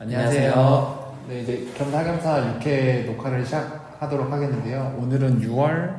안녕하세요. 네, 이제 겸사겸사 6회 녹화를 시작하도록 하겠는데요. 오늘은 6월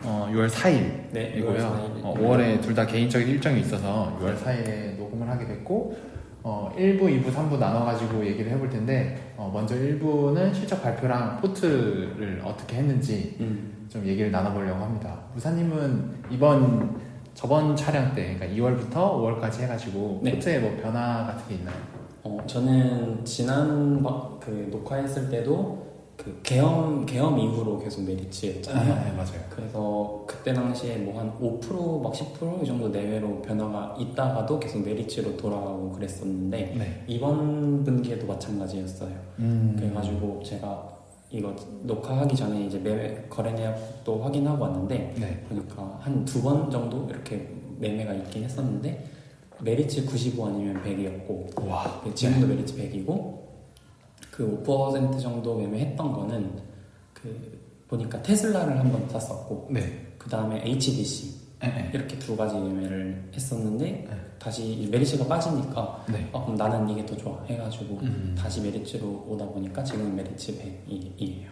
4일이고요. 네, 6월 4일. 5월에 둘 다 개인적인 일정이 있어서 6월 4일에 녹음을 하게 됐고, 1부, 2부, 3부 나눠가지고 얘기를 해볼 텐데, 먼저 1부는 실적 발표랑 포트를 어떻게 했는지 좀 얘기를 나눠보려고 합니다. 무사님은 저번 촬영 때, 그러니까 2월부터 5월까지 해가지고 네. 포트에 뭐 변화 같은 게 있나요? 저는 지난 녹화했을 때도 그 계엄 이후로 계속 메리츠였잖아요. 네, 맞아요. 그래서 그때 당시에 뭐 한 5% 막 10% 이 정도 내외로 변화가 있다가도 계속 메리츠로 돌아가고 그랬었는데 네. 이번 분기에도 마찬가지였어요. 그래가지고 제가 이거 녹화하기 전에 이제 매매 거래 내역도 확인하고 왔는데 네. 보니까 한 2번 정도 이렇게 매매가 있긴 했었는데 메리츠 95 아니면 100이었고 와. 지금도 메리츠 100이고 그 5% 정도 매매했던 거는 그 보니까 테슬라를 한번 샀었고 네. 그 다음에 HDC 네. 이렇게 두 가지 매매를 했었는데 네. 다시 메리츠가 빠지니까 네. 그럼 나는 이게 더 좋아 해가지고 다시 메리츠로 오다 보니까 지금 메리츠 100이에요.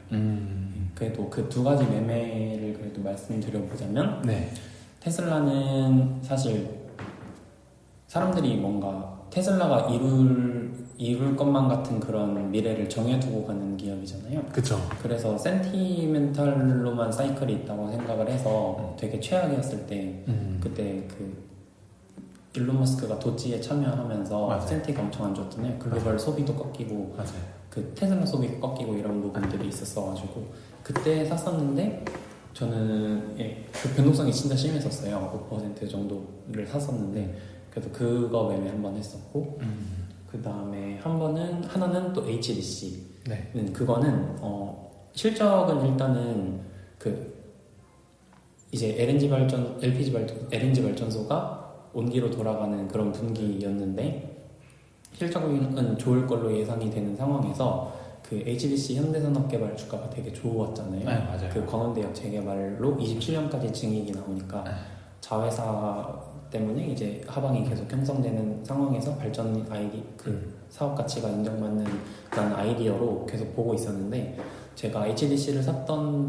그래도 그 두 가지 매매를 그래도 말씀드려보자면 네. 테슬라는 사실 사람들이 뭔가 테슬라가 이룰 것만 같은 그런 미래를 정해두고 가는 기업이잖아요. 그쵸. 그래서 센티멘탈로만 사이클이 있다고 생각을 해서 되게 최악이었을 때 그때 그 일론 머스크가 도지에 참여하면서 맞아요. 센티가 엄청 안 좋았잖아요. 글로벌 소비도 꺾이고 맞아요. 그 테슬라 소비가 꺾이고 이런 부분들이 있었어가지고 그때 샀었는데 저는 그 변동성이 진짜 심했었어요. 5% 정도를 샀었는데 그래도 그거 매매 한 번 했었고 그 다음에 하나는 또 HDC. 네. 그거는 실적은 일단은 그 이제 LNG 발전소가 온기로 돌아가는 그런 분기였는데 실적은 좋을 걸로 예상이 되는 상황에서 그 HDC 현대산업개발 주가가 되게 좋았잖아요. 네, 맞아요. 그 광원대역 재개발로 27년까지 증액이 나오니까 자회사 때문에 이제 하방이 계속 형성되는 상황에서 발전 사업 가치가 인정받는 그런 아이디어로 계속 보고 있었는데 제가 HDC를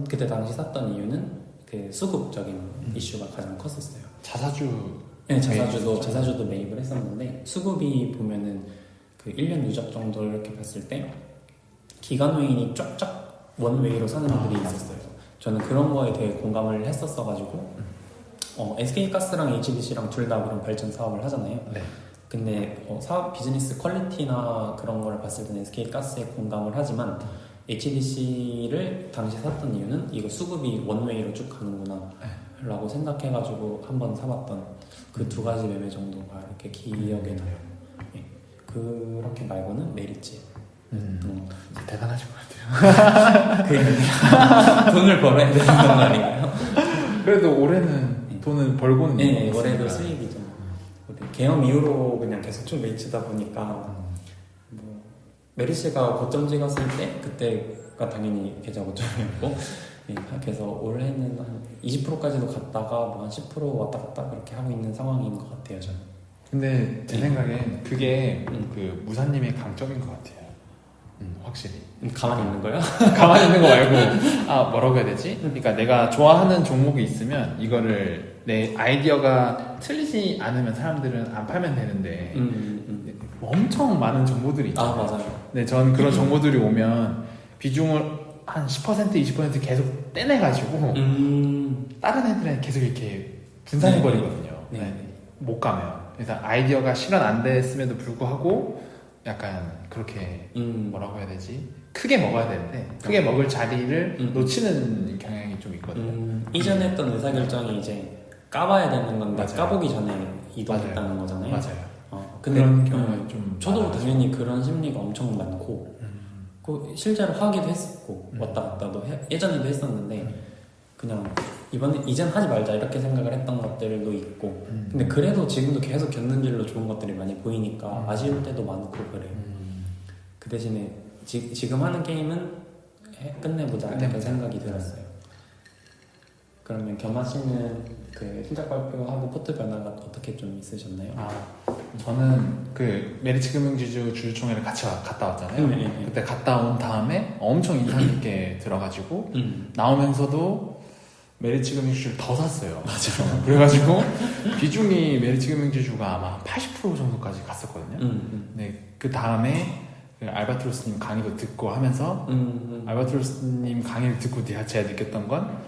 그때 당시 샀던 이유는 그 수급적인 이슈가 가장 컸었어요. 네, 자사주도 매입을 했었는데 수급이 보면은 그 1년 누적 정도 이렇게 봤을 때 기간외인이 쫙쫙 원웨이로 사는 분들이 있었어요. 저는 그런 거에 대해 공감을 했었어가지고 SK가스랑 HDC랑 둘 다 그런 발전 사업을 하잖아요. 네. 근데 사업 비즈니스 퀄리티나 그런 걸 봤을 때는 SK가스에 공감을 하지만 HDC를 당시 샀던 이유는 이거 수급이 원웨이로 쭉 가는구나 라고 생각해가지고 한번 사봤던 그 두 가지 매매 정도가 이렇게 기억에 나요. 네. 그렇게 말고는 메리츠. 대단하신 것 같아요. 돈을 벌어야 되는 건 아닌가요? 그래도 올해는 돈을 벌고는 네, 있으니까. 올해도 수익이죠. 계엄 이후로 그냥 계속 쭉 메리츠다 보니까 뭐 메리츠가 고점 찍었을 때 그때가 당연히 계좌 고점이었고 네, 그래서 올해는 한 20%까지도 갔다가 뭐 한 10% 왔다 갔다 그렇게 하고 있는 상황인 것 같아요, 저는. 근데 제 생각엔 그게 그 무사님의 강점인 것 같아요. 확실히. 가만히 있는 거요? 가만히 있는 거 말고 뭐라고 해야 되지? 그러니까 내가 좋아하는 종목이 있으면 이거를 내 아이디어가 틀리지 않으면 사람들은 안 팔면 되는데 엄청 많은 정보들이 있잖아요. 맞아요. 네, 전 그런 정보들이 오면 비중을 한 10%, 20% 계속 떼내가지고 다른 애들은 계속 이렇게 분산해버리거든요. 네. 못 가면. 그래서 아이디어가 실현 안 됐음에도 불구하고 약간 그렇게 뭐라고 해야 되지? 크게 먹어야 되는데 크게 먹을 자리를 놓치는 경향이 좀 있거든요. 이전에 했던 의사결정이 이제 까봐야 되는 건데 맞아요. 까보기 전에 이동했다는 맞아요. 거잖아요. 맞아요. 근데 그런 경우가 좀 저도 많아가지고. 당연히 그런 심리가 엄청 많고 실제로 하기도 했었고 왔다 갔다도 예전에도 했었는데 그냥 이젠 하지 말자 이렇게 생각을 했던 것들도 있고 근데 그래도 지금도 계속 겪는 좋은 것들이 많이 보이니까 아쉬울 때도 많고 그래요. 그 대신에 지금 하는 게임은 끝내보자 이렇게 생각이 들었어요. 그러면 겸하 씨는 그 실적 발표하고 포트 변화가 어떻게 좀 있으셨나요? 저는 그 메리츠 금융지주 주주총회를 같이 갔다 왔잖아요. 그때 갔다 온 다음에 엄청 인상 깊게 들어가지고 나오면서도 메리츠 금융지주를 더 샀어요. 맞아. 그래가지고 비중이 메리츠 금융지주가 아마 80% 정도까지 갔었거든요. 근데 그 다음에 그 알바트로스님 강의도 듣고 하면서 알바트로스님 강의를 듣고 제가 느꼈던 건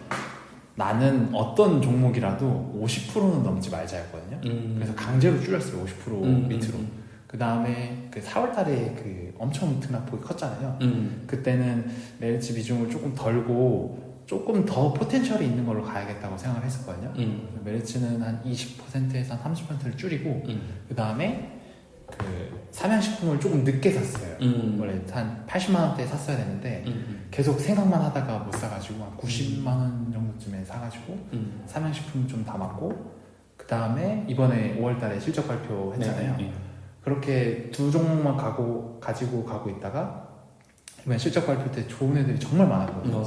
나는 어떤 종목이라도 50%는 넘지 말자였거든요. 그래서 강제로 줄였어요. 50% 밑으로. 그 다음에 그 4월달에 그 엄청 등락폭이 컸잖아요. 그때는 메리츠 비중을 조금 덜고 조금 더 포텐셜이 있는 걸로 가야겠다고 생각을 했었거든요. 메리츠는 한 20%에서 한 30%를 줄이고 그 다음에 그 삼양식품을 조금 늦게 샀어요. 원래 한 80만 원대에 샀어야 되는데 계속 생각만 하다가 못 사가지고 한 90만 원 정도쯤에 사가지고 삼양식품 좀 담았고 그 다음에 이번에 5월달에 실적 발표했잖아요. 그렇게 두 종목만 가지고 가고 있다가 이번에 실적 발표 때 좋은 애들이 정말 많았거든요.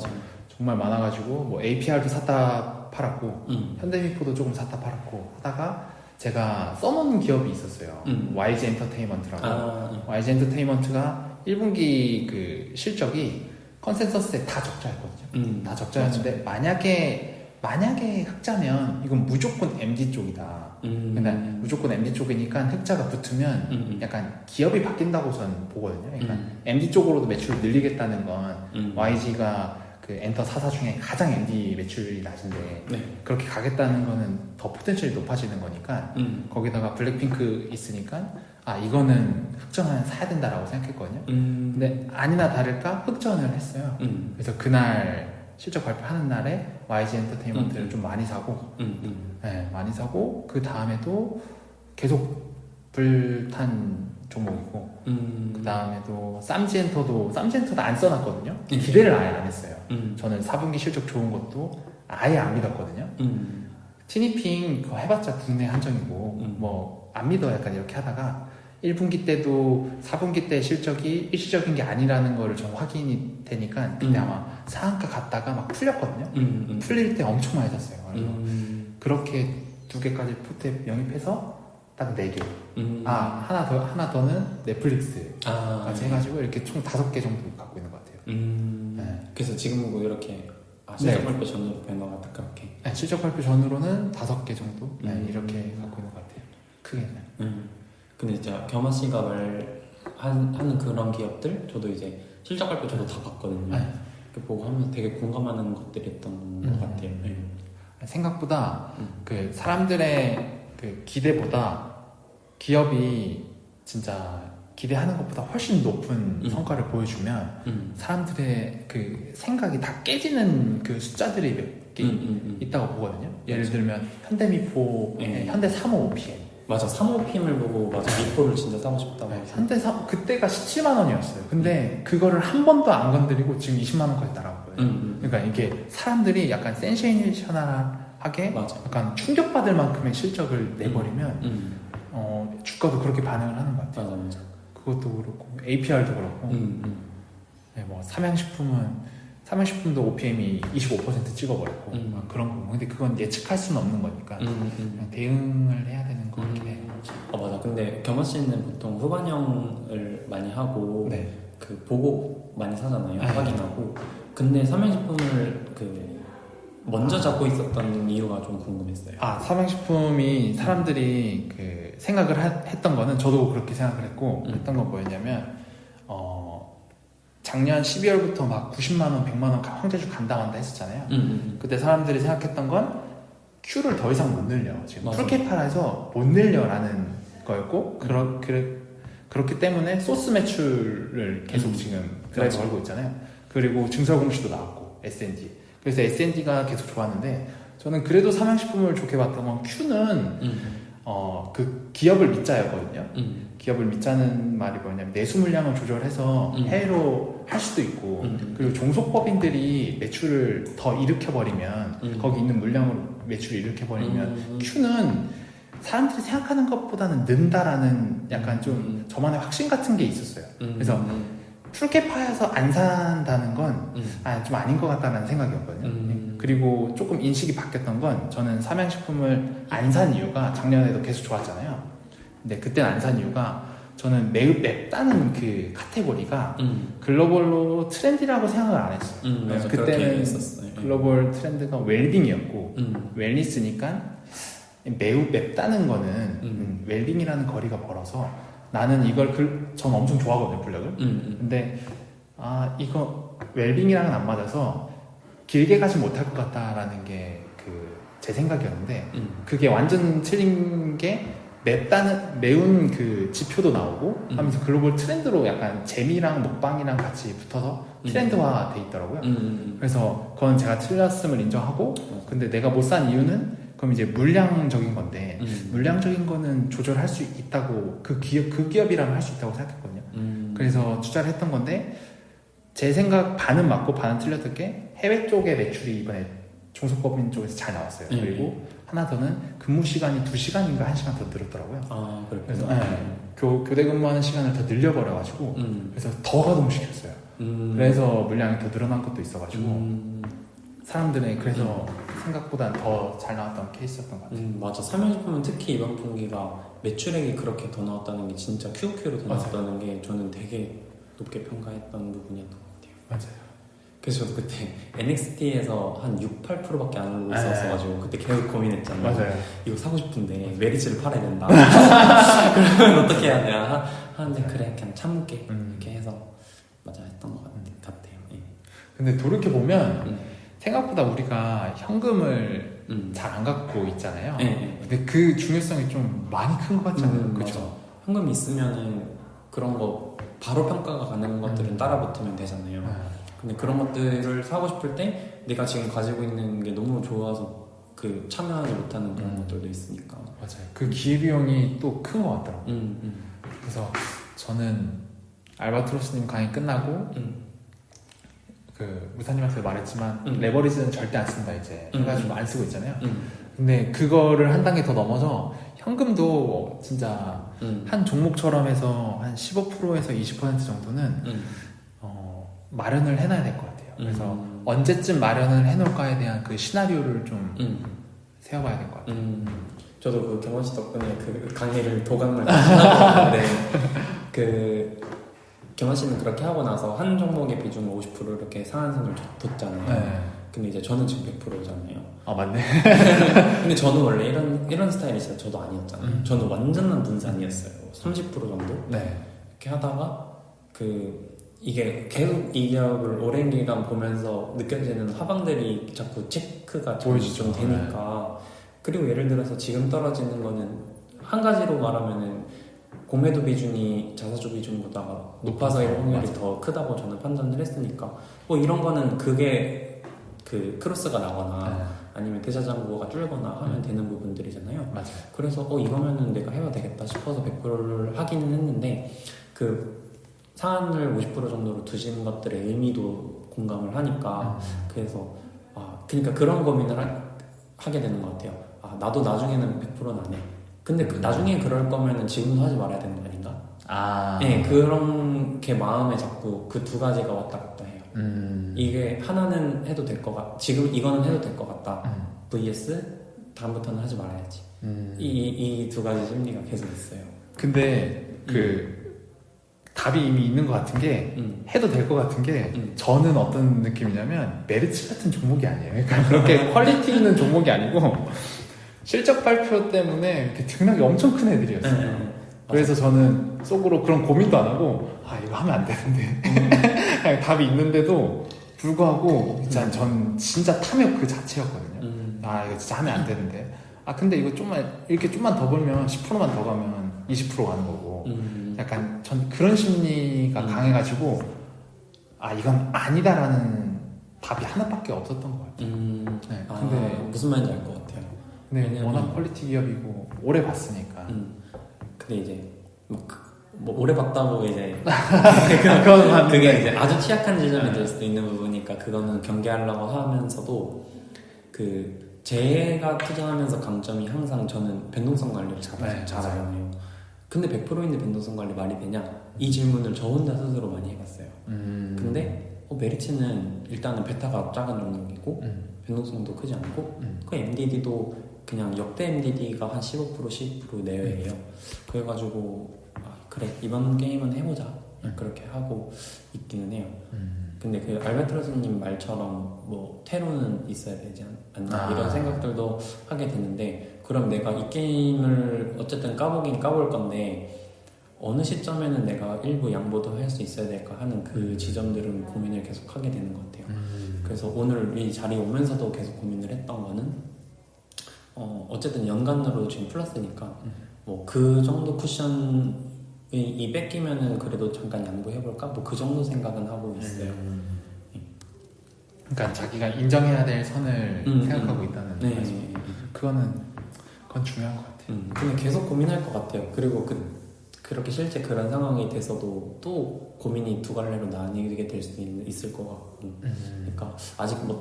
정말 많아가지고 뭐 APR도 샀다 팔았고 현대미포도 조금 샀다 팔았고 하다가 제가 써놓은 기업이 있었어요. YG 엔터테인먼트라고. YG 엔터테인먼트가 1분기 그 실적이 컨센서스에 다 적자였거든요. 다 적자였는데 만약에 흑자면 이건 무조건 MD 쪽이다. 근데 무조건 MD 쪽이니까 흑자가 붙으면 약간 기업이 바뀐다고 저는 보거든요. 그러니까 MD 쪽으로도 매출을 늘리겠다는 건 YG가 그 엔터 4사 중에 가장 MD 매출이 낮은데 그렇게 가겠다는 거는 더 포텐셜이 높아지는 거니까 거기다가 블랙핑크 있으니까 이거는 흑전을 사야 된다라고 생각했거든요. 근데 아니나 다를까 흑전을 했어요. 그래서 그날 실적 발표하는 날에 YG 엔터테인먼트를 좀 많이 사고 네, 많이 사고 그 다음에도 계속 불탄 종목이고 그 다음에도 쌈지엔터도 안 써놨거든요. 기대를 아예 안 했어요. 저는 4분기 실적 좋은 것도 아예 안 믿었거든요. 티니핑 그거 해봤자 국내 한정이고 뭐 안 믿어 약간 이렇게 하다가 1분기 때도 4분기 때 실적이 일시적인 게 아니라는 거를 좀 확인이 되니까 그때 아마 상한가 갔다가 막 풀렸거든요. 풀릴 때 엄청 많이 샀어요. 그래서 그렇게 두 개까지 포트에 영입해서 딱 4개. 하나 더는 넷플릭스까지 해가지고 이렇게 총 5개 정도 갖고 있는 것 같아요. 네. 그래서 지금 뭐 이렇게 실적 발표 전으로 변화가 딱 그렇게. 네, 실적 발표 전으로는 5개 정도 이렇게 갖고 있는 것 같아요. 크게는. 근데 이제 겸아 씨가 하는 그런 기업들 저도 이제 실적 발표 저도 다 봤거든요. 그 보고 하면서 되게 공감하는 것들이었던 것 같아요. 생각보다 그 사람들의 그 기대보다 기업이 진짜 기대하는 것보다 훨씬 높은 성과를 보여주면 사람들의 그 생각이 다 깨지는 그 숫자들이 몇 개 있다고 보거든요. 예를 들면 현대미포, 현대사모 OPM. 맞아, 3호PM을 보고 미포를 진짜 사고 싶다고 현대사 그때가 17만 원이었어요. 근데 그거를 한 번도 안 건드리고 지금 20만 원까지 따라왔거든요. 그러니까 이게 사람들이 약간 센세이셔널하게 약간 충격받을 만큼의 실적을 내버리면 주가도 그렇게 반응을 하는 것 같아요. 맞아. 그것도 그렇고 APR도 그렇고 네, 뭐 삼양식품도 OPM이 25% 찍어버렸고 그런 거. 근데 그건 예측할 수는 없는 거니까 그냥 대응을 해야 되는 거 같긴 해요. 맞아. 근데 겸아 씨는 보통 후반영을 많이 하고 그 보고 많이 사잖아요. 확인하고. 근데 삼양식품을 그 먼저 잡고 있었던 이유가 좀 궁금했어요. 삼양식품이 사람들이 그 생각을 했던 거는 저도 그렇게 생각을 했고 했던 건 뭐였냐면 작년 12월부터 막 90만원, 100만원 황제주 간다 했었잖아요. 그때 사람들이 생각했던 건 Q를 더 이상 못 늘려. 지금 풀케파라에서 못 늘려라는 거였고 그렇기 때문에 소스 매출을 계속 지금 드라이브 걸고 있잖아요. 그리고 증설공시도 나왔고 S&D. 그래서 S&D가 계속 좋았는데 저는 그래도 삼양식품을 좋게 봤던 건 Q는 그 기업을 믿자였거든요. 기업을 믿자는 말이 뭐냐면 내수 물량을 조절해서 해외로 할 수도 있고 그리고 종속법인들이 매출을 더 일으켜버리면 거기 있는 물량으로 매출을 일으켜버리면 Q는 사람들이 생각하는 것보다는 는다라는 약간 좀 저만의 확신 같은 게 있었어요. 그래서 풀캡파여서 안 산다는 건 좀 아닌 것 같다는 생각이었거든요. 그리고 조금 인식이 바뀌었던 건 저는 삼양식품을 안 산 이유가 작년에도 계속 좋았잖아요. 근데 그때는 안 산 이유가 저는 매우 맵다는 그 카테고리가 글로벌로 트렌디라고 생각을 안 했어요. 맞아, 그때는 있었어요. 글로벌 트렌드가 웰빙이었고 웰니스니까 매우 맵다는 거는 웰빙이라는 거리가 멀어서 나는 이걸 전 엄청 좋아하거든요, 블랙을. 근데 이거 웰빙이랑은 안 맞아서 길게 가지 못할 것 같다라는 게 제 생각이었는데 그게 완전 틀린 게 매운 그 지표도 나오고 하면서 글로벌 트렌드로 약간 재미랑 먹방이랑 같이 붙어서 트렌드화 돼 있더라고요. 그래서 그건 제가 틀렸음을 인정하고 근데 내가 못 산 이유는 그럼 이제 물량적인 건데 물량적인 거는 조절할 수 있다고 그 기업이라면 할 수 있다고 생각했거든요. 그래서 투자를 했던 건데 제 생각 반은 맞고 반은 틀렸던 게 해외 쪽의 매출이 이번에 종속법인 쪽에서 잘 나왔어요. 그리고 하나 더는 근무 시간이 2시간인가 1시간 더 늘었더라고요. 그래서 교대 근무하는 시간을 더 늘려버려가지고 그래서 더 가동시켰어요. 그래서 물량이 더 늘어난 것도 있어가지고 사람들의 그래서 생각보다 더 잘 나왔던 케이스였던 것 같아요. 맞아. 삼양식품은 특히 이번 분기가 매출액이 그렇게 더 나왔다는 게 진짜 QOQ로 더 나왔다는 게 저는 되게 높게 평가했던 부분이었던 것 같아요. 맞아요. 그래서 저도 그때 NXT에서 한 6, 8%밖에 안 오르고 있었어가지고 그때 계속 고민했잖아요. 맞아요. 이거 사고 싶은데 메리츠를 팔아야 된다. 그러면 어떻게 해야 되나 하는데 그래 그냥 참을게 이렇게 해서 맞아 했던 것 같아요. 예. 근데 돌이켜보면 생각보다 우리가 현금을 잘 안 갖고 있잖아요. 근데 그 중요성이 좀 많이 큰 것 같지 않아요? 그렇죠. 현금이 있으면은 그런 거 바로 평가가 가는 것들은 따라붙으면 되잖아요. 근데 그런 것들을 사고 싶을 때 내가 지금 가지고 있는 게 너무 좋아서 그 참여하지 못하는 그런 것들도 있으니까. 맞아요. 그 기회비용이 또 큰 것 같더라고요. 그래서 저는 알바트로스님 강의 끝나고 그 무사님한테 말했지만 레버리지는 절대 안 쓴다 이제 해가지고 안 쓰고 있잖아요. 근데 그거를 한 단계 더 넘어서 현금도 진짜 한 종목처럼 해서 한 15%에서 20% 정도는 마련을 해놔야 될 것 같아요. 그래서 언제쯤 마련을 해놓을까에 대한 그 시나리오를 좀 세워봐야 될 것 같아요. 저도 그 경원 씨 덕분에 그 강의를 도감을 하는데 그 경원 씨는 그렇게 하고 나서 한 종목의 비중을 50% 이렇게 상한선을 뒀잖아요. 근데 이제 저는 지금 100%잖아요. 맞네. 근데 저는 원래 이런 스타일이잖아요. 저도 아니었잖아요. 저는 완전한 분산이었어요. 30% 정도? 이렇게 하다가 이게 계속 이 기업을 오랜 기간 보면서 느껴지는 하방들이 자꾸 체크가 좀 되니까. 그리고 예를 들어서 지금 떨어지는 거는 한 가지로 말하면은 공매도 비중이 자사주 비중보다 높아서의 확률이 더 크다고 저는 판단을 했으니까 뭐 이런 거는 그게 그 크로스가 나거나 아니면 대자장고가 줄거나 하면 되는 부분들이잖아요. 맞아요. 그래서 이거면은 내가 해야 되겠다 싶어서 100%를 하기는 했는데 그 상한을 50% 정도로 두신 것들의 의미도 공감을 하니까 그래서 그러니까 그런 고민을 하게 되는 것 같아요. 나도 나중에는 100%는 안 해. 근데 나중에 그럴 거면은 지금도 하지 말아야 되는 거 아닌가? 네, 그런 게 마음에 자꾸 그 두 가지가 왔다 갔다 해요. 이게 하나는 해도 될 것 같, 지금 이거는 해도 될 것 같다. vs 다음부터는 하지 말아야지. 이 두 가지 심리가 계속 있어요. 근데 답이 이미 있는 것 같은 게 해도 될 것 같은 게 저는 어떤 느낌이냐면 메리츠 같은 종목이 아니에요. 그러니까 그렇게 퀄리티 있는 종목이 아니고 실적 발표 때문에 이렇게 등락이 엄청 큰 애들이었어요. 그래서 저는 속으로 그런 고민도 안 하고 이거 하면 안 되는데 그냥 답이 있는데도 불구하고 전 진짜 탐욕 그 자체였거든요. 이거 진짜 하면 안 되는데 근데 이거 좀만 더 벌면 10%만 더 가면 20% 가는 거고 약간 전 그런 심리가 강해가지고 이건 아니다라는 답이 하나밖에 없었던 것 같아요. 근데 무슨 말인지 알 것 같아요. 근데 워낙 퀄리티 기업이고 오래 봤으니까. 근데 이제 뭐 오래 봤다고 이제 그게 이제 아주 취약한 지점이 될 수도 있는 부분이니까 그거는 경계하려고 하면서도 제가 투자하면서 강점이 항상 저는 변동성 관리를 잘해요. 근데 100%인데 변동성 관리 말이 되냐? 이 질문을 저 혼자 스스로 많이 해봤어요. 근데 메리츠는 일단은 베타가 작은 종목이고 변동성도 크지 않고 그 MDD도 그냥 역대 MDD가 한 15% 10% 내외예요. 그래가지고 그래 이번 게임은 해보자 그렇게 하고 있기는 해요. 근데 그 알베트로스님 말처럼 뭐 테러는 있어야 되지 않나 이런 생각들도 하게 되는데, 그럼 내가 이 게임을 어쨌든 까보긴 까볼 건데 어느 시점에는 내가 일부 양보도 할 수 있어야 될까 하는 그 지점들은 고민을 계속 하게 되는 것 같아요. 그래서 오늘 이 자리에 오면서도 계속 고민을 했던 거는 어쨌든 연간으로 지금 플러스니까 뭐 그 정도 쿠션이 뺏기면은 그래도 잠깐 양보해볼까? 뭐 그 정도 생각은 하고 있어요. 그러니까 자기가 인정해야 될 선을 생각하고 있다는 네. 거죠. 그건 중요한 것 같아요. 근데 계속 고민할 것 같아요. 그리고 그렇게 실제 그런 상황이 돼서도 또 고민이 두 갈래로 나뉘게 될 수 있을 것 같고, 그러니까 아직 뭐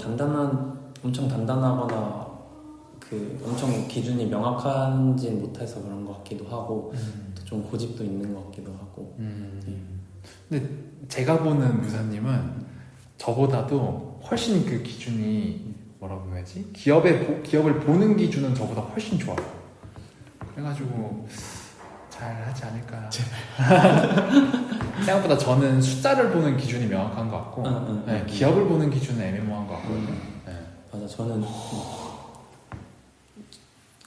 엄청 단단하거나 그 엄청 기준이 명확한지 못해서 그런 것 같기도 하고, 또 좀 고집도 있는 것 같기도 하고. 근데 제가 보는 류사님은 저보다도 훨씬 그 기준이 뭐라고 해야지? 기업을 보는 기준은 저보다 훨씬 좋아요. 그래가지고 잘 하지 않을까. 생각보다 저는 숫자를 보는 기준이 명확한 것 같고, 네, 기업을 보는 기준은 애매모호한 것 같거든요. 네. 맞아, 저는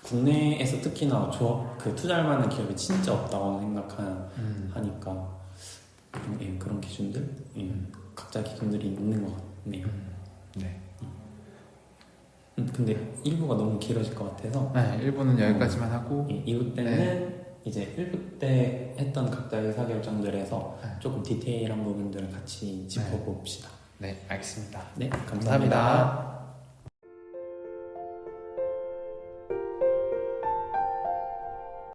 국내에서 특히나 그 투자할 만한 기업이 진짜 없다고 생각하니까 그런 기준들, 각자 기준들이 있는 것 같네요. 네. 근데 1부가 너무 길어질 것 같아서 네, 1부는 여기까지만 하고 2부 때는 이제 1부 때 했던 각자의 의사결정들에서 조금 디테일한 부분들을 같이 짚어봅시다. 네, 알겠습니다. 네, 감사합니다.